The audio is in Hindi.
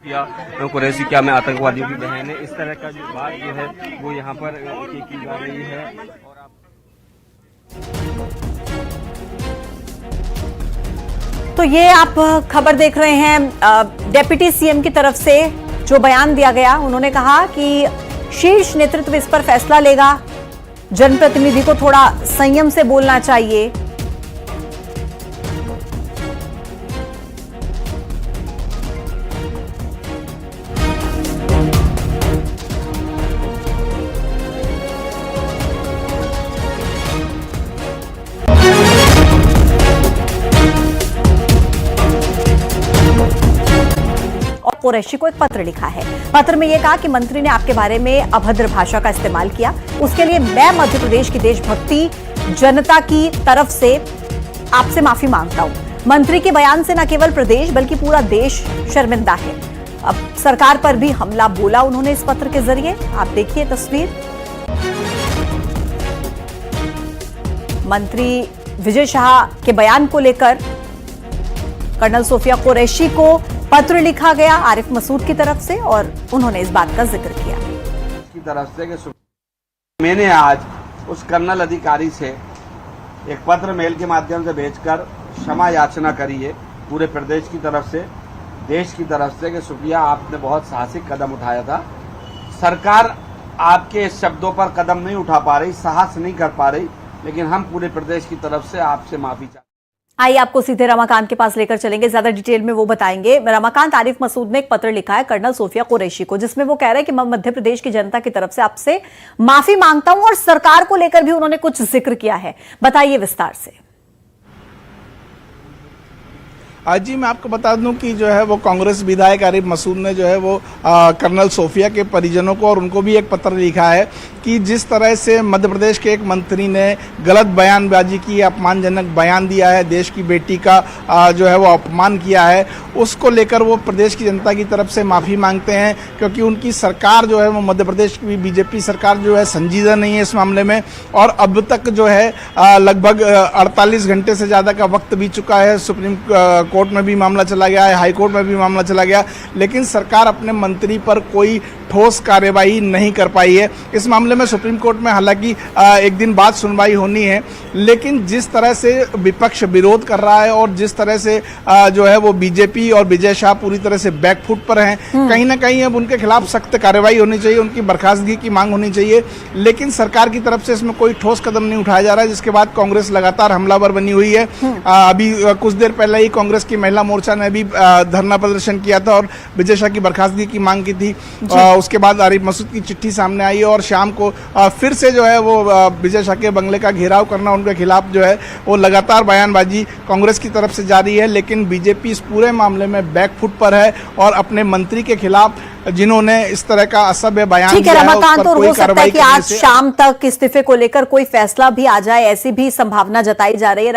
या कुरैशी क्या मैं आतंकवादियों की बहन है, इस तरह का जो बात जो है वो यहाँ पर की जा रही है। और तो ये आप खबर देख रहे हैं, डेप्यूटी सीएम की तरफ से जो बयान दिया गया, उन्होंने कहा कि शीर्ष नेतृत्व इस पर फैसला लेगा, जनप्रतिनिधि को थोड़ा संयम से बोलना चाहिए। कुरैशी को एक पत्र लिखा है। पत्र में यह कहा कि मंत्री ने आपके बारे में अभद्र भाषा का इस्तेमाल किया, उसके लिए मैं मध्य प्रदेश की देशभक्ति जनता की तरफ से आपसे माफी मांगता हूं। मंत्री के बयान से न केवल प्रदेश बल्कि पूरा देश शर्मिंदा है। अब सरकार पर भी हमला बोला उन्होंने इस पत्र के जरिए। आप देखिए तस्वीर। मंत्री विजय शाह के बयान को लेकर कर्नल सोफिया कुरैशी को पत्र लिखा गया आरिफ मसूद की तरफ से, और उन्होंने इस बात का जिक्र किया की तरफ से कि मैंने आज उस कर्नल अधिकारी से एक पत्र मेल के माध्यम से भेजकर क्षमा याचना करी है पूरे प्रदेश की तरफ से, देश की तरफ से, कि सुफिया आपने बहुत साहसिक कदम उठाया था। सरकार आपके शब्दों पर कदम नहीं उठा पा रही, साहस नहीं कर पा रही, लेकिन हम पूरे प्रदेश की तरफ से आपसे माफी चाहते। आइए आपको सीधे रमाकांत के पास लेकर चलेंगे, ज्यादा डिटेल में वो बताएंगे। रमाकांत, आरिफ मसूद ने एक पत्र लिखा है कर्नल सोफिया कुरैशी को, जिसमें वो कह रहे हैं कि मैं मध्य प्रदेश की जनता की तरफ से आपसे माफी मांगता हूं, और सरकार को लेकर भी उन्होंने कुछ जिक्र किया है। बताइए विस्तार से। आज जी मैं आपको बता दूं कि जो है वो कांग्रेस विधायक आरिफ मसूद ने जो है वो कर्नल सोफिया के परिजनों को और उनको भी एक पत्र लिखा है कि जिस तरह से मध्य प्रदेश के एक मंत्री ने गलत बयानबाजी की, अपमानजनक बयान दिया है, देश की बेटी का जो है वो अपमान किया है, उसको लेकर वो प्रदेश की जनता की तरफ से माफ़ी मांगते हैं, क्योंकि उनकी सरकार जो है वो मध्य प्रदेश की बीजेपी सरकार जो है संजीदा नहीं है इस मामले में। और अब तक जो है लगभग 48 घंटे से ज़्यादा का वक्त बीत चुका है। सुप्रीम कोर्ट में भी मामला चला गया है, हाई कोर्ट में भी मामला चला गया, लेकिन सरकार अपने मंत्री पर कोई ठोस कार्यवाही नहीं कर पाई है। इस मामले में सुप्रीम कोर्ट में हालांकि एक दिन बाद सुनवाई होनी है, लेकिन जिस तरह से विपक्ष विरोध कर रहा है और जिस तरह से जो है वो बीजेपी और विजय शाह पूरी तरह से बैकफुट पर हैं, कहीं ना कहीं अब उनके खिलाफ सख्त कार्रवाई होनी चाहिए, उनकी बर्खास्तगी की मांग होनी चाहिए, लेकिन सरकार की तरफ से इसमें कोई ठोस कदम नहीं उठाया जा रहा है, जिसके बाद कांग्रेस लगातार हमलावर बनी हुई है। अभी कुछ देर पहले ही कांग्रेस की महिला मोर्चा ने भी धरना प्रदर्शन किया था और विजय शाह की बर्खास्तगी की मांग की थी। उसके बाद आरिफ मसूद की चिट्ठी सामने आई और शाम को फिर से जो है वो विजय शाह के बंगले का घेराव करना, उनके खिलाफ जो है वो लगातार बयानबाजी कांग्रेस की तरफ से जारी है। लेकिन बीजेपी इस पूरे मामले में बैकफुट पर है और अपने मंत्री के खिलाफ जिन्होंने इस तरह का असभ्य बयान दिया है, रमाकांत, और हो सकता है कि आज शाम तक इस्तीफे को लेकर कोई फैसला भी आ जाए, ऐसी भी संभावना जताई जा रही है।